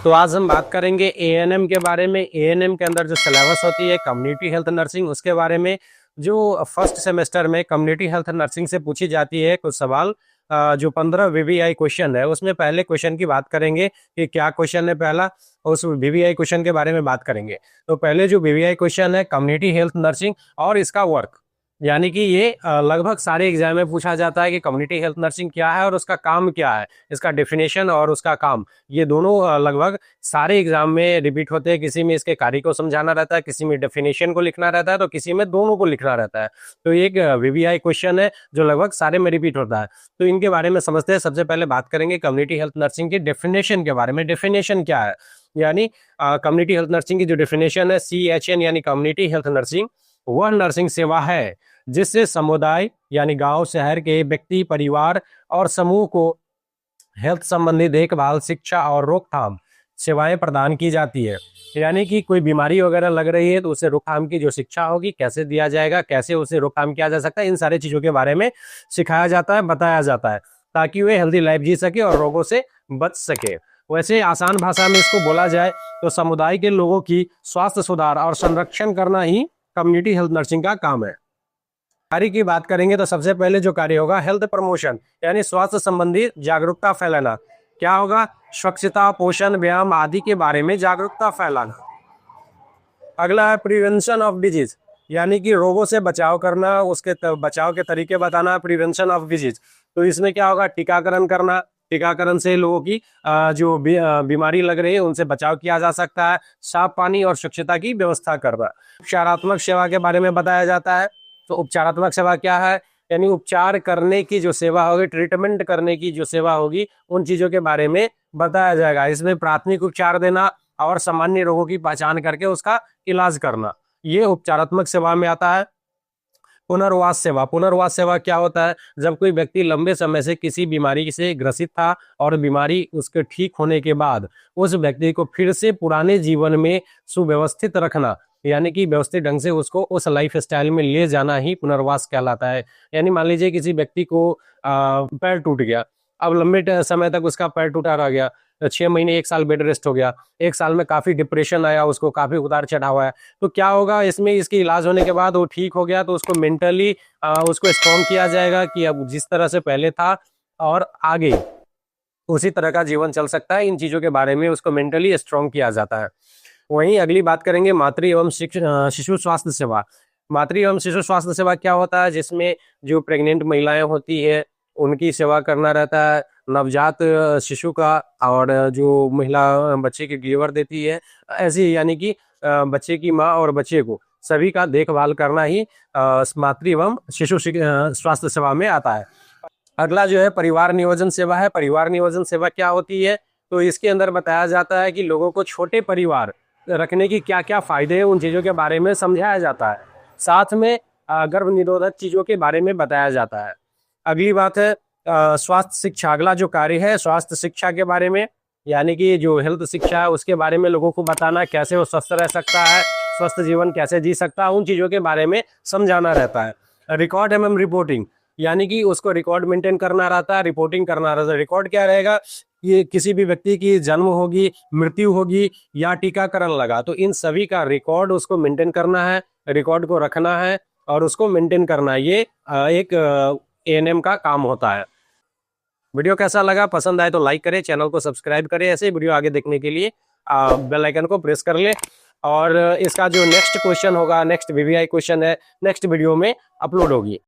तो आज हम बात करेंगे एएनएम के बारे में। एएनएम के अंदर जो सिलेबस होती है कम्युनिटी हेल्थ नर्सिंग, उसके बारे में जो फर्स्ट सेमेस्टर में कम्युनिटी हेल्थ नर्सिंग से पूछी जाती है कुछ सवाल, जो 15 वीवीआई क्वेश्चन है उसमें पहले क्वेश्चन की बात करेंगे कि क्या क्वेश्चन है पहला, उस वीवीआई क्वेश्चन के बारे में बात करेंगे। तो पहले जो वीवीआई क्वेश्चन है कम्युनिटी हेल्थ नर्सिंग और इसका वर्क, यानी कि ये लगभग सारे एग्जाम में पूछा जाता है कि कम्युनिटी हेल्थ नर्सिंग क्या है और उसका काम क्या है, इसका डेफिनेशन और उसका काम, ये दोनों लगभग सारे एग्जाम में रिपीट होते हैं। किसी में इसके कार्य को समझाना रहता है, किसी में डेफिनेशन को लिखना रहता है, तो किसी में दोनों को लिखना रहता है। तो ये एक वीवीआई क्वेश्चन है जो लगभग सारे में रिपीट होता है। तो इनके बारे में समझते हैं। सबसे पहले बात करेंगे कम्युनिटी हेल्थ नर्सिंग की डेफिनेशन के बारे में। डेफिनेशन क्या है, यानी कम्युनिटी हेल्थ नर्सिंग की जो डेफिनेशन है CHN यानी कम्युनिटी हेल्थ नर्सिंग, वह नर्सिंग सेवा है जिससे समुदाय यानी गांव शहर के व्यक्ति, परिवार और समूह को हेल्थ संबंधी देखभाल, शिक्षा और रोकथाम सेवाएं प्रदान की जाती है। यानी कि कोई बीमारी वगैरह लग रही है तो उसे रोकथाम की जो शिक्षा होगी, कैसे दिया जाएगा, कैसे उसे रोकथाम किया जा सकता है, इन सारी चीजों के बारे में सिखाया जाता है, बताया जाता है, ताकि वे हेल्दी लाइफ जी सके और रोगों से बच सके। वैसे आसान भाषा में इसको बोला जाए तो समुदाय के लोगों की स्वास्थ्य सुधार और संरक्षण करना ही कम्युनिटी हेल्थ नर्सिंग का काम है। कार्य की बात करेंगे तो सबसे पहले जो कार्य होगा हेल्थ प्रमोशन, यानी स्वास्थ्य संबंधी जागरूकता फैलाना। क्या होगा? स्वच्छता, पोषण, व्यायाम आदि के बारे में जागरूकता फैलाना। अगला है प्रिवेंशन ऑफ डिजीज, यानी कि रोगों से बचाव करना, उसके बचाव के तरीके बताना, प्रिवेंशन ऑफ डिजीज। तो इसमें क्या होगा? टीकाकरण करना, टीकाकरण से लोगों की जो बीमारी लग रही है उनसे बचाव किया जा सकता है। साफ पानी और स्वच्छता की व्यवस्था करना। उपचारात्मक सेवा के बारे में बताया जाता है। तो उपचारात्मक सेवा क्या है? यानी उपचार करने की जो सेवा होगी, ट्रीटमेंट करने की जो सेवा होगी, उन चीजों के बारे में बताया जाएगा। इसमें प्राथमिक उपचार देना और सामान्य रोगों की पहचान करके उसका इलाज करना, ये उपचारात्मक सेवा में आता है। पुनर्वास सेवा, पुनर्वास सेवा क्या होता है? जब कोई व्यक्ति लंबे समय से किसी बीमारी से ग्रसित था और बीमारी उसके ठीक होने के बाद उस व्यक्ति को फिर से पुराने जीवन में सुव्यवस्थित रखना, यानी कि व्यवस्थित ढंग से उसको उस लाइफ स्टाइल में ले जाना ही पुनर्वास कहलाता है। यानी मान लीजिए किसी व्यक्ति को पैर टूट गया, अब लंबे समय तक उसका पैर टूटा रह गया, 6 महीने 1 साल बेड रेस्ट हो गया, 1 साल में काफी डिप्रेशन आया, उसको काफी उतार चढ़ाव आया। तो क्या होगा इसमें? इसके इलाज होने के बाद वो ठीक हो गया तो उसको मेंटली उसको स्ट्रॉन्ग किया जाएगा कि अब जिस तरह से पहले था और आगे उसी तरह का जीवन चल सकता है। इन चीजों के बारे में उसको मेंटली स्ट्रॉन्ग किया जाता है। वहीं अगली बात करेंगे मातृ एवं शिशु स्वास्थ्य सेवा। मातृ एवं शिशु स्वास्थ्य सेवा क्या होता है? जिसमें जो प्रेग्नेंट महिलाएं होती है उनकी सेवा करना रहता है, नवजात शिशु का, और जो महिला बच्चे की गिरवर देती है, ऐसी यानी कि बच्चे की माँ और बच्चे को सभी का देखभाल करना ही मातृ एवं शिशु स्वास्थ्य सेवा में आता है। अगला जो है परिवार नियोजन सेवा है। परिवार नियोजन सेवा क्या होती है? तो इसके अंदर बताया जाता है कि लोगों को छोटे परिवार रखने की क्या क्या फायदे हैं, उन चीजों के बारे में समझाया जाता है। साथ में गर्भ निरोधक चीजों के बारे में बताया जाता है। अगली बात है स्वास्थ्य शिक्षा। अगला जो कार्य है स्वास्थ्य शिक्षा के बारे में, यानी कि जो हेल्थ शिक्षा है उसके बारे में लोगों को बताना, कैसे वो स्वस्थ रह सकता है, स्वस्थ जीवन कैसे जी सकता है, उन चीजों के बारे में समझाना रहता है। रिकॉर्ड एवं रिपोर्टिंग, यानी कि उसको रिकॉर्ड मेंटेन करना रहता है, रिपोर्टिंग करना रहता है। रिकॉर्ड क्या रहेगा? ये किसी भी व्यक्ति की जन्म होगी, मृत्यु होगी या टीकाकरण लगा, तो इन सभी का रिकॉर्ड उसको मेंटेन करना है, रिकॉर्ड को रखना है और उसको मेंटेन करना है। ये एक एएनएम का काम होता है। वीडियो कैसा लगा? पसंद आए तो लाइक करें, चैनल को सब्सक्राइब करें। ऐसे वीडियो आगे देखने के लिए बेल आइकन को प्रेस कर ले। और इसका जो नेक्स्ट क्वेश्चन होगा, नेक्स्ट वीवीआई क्वेश्चन है, नेक्स्ट वीडियो में अपलोड होगी।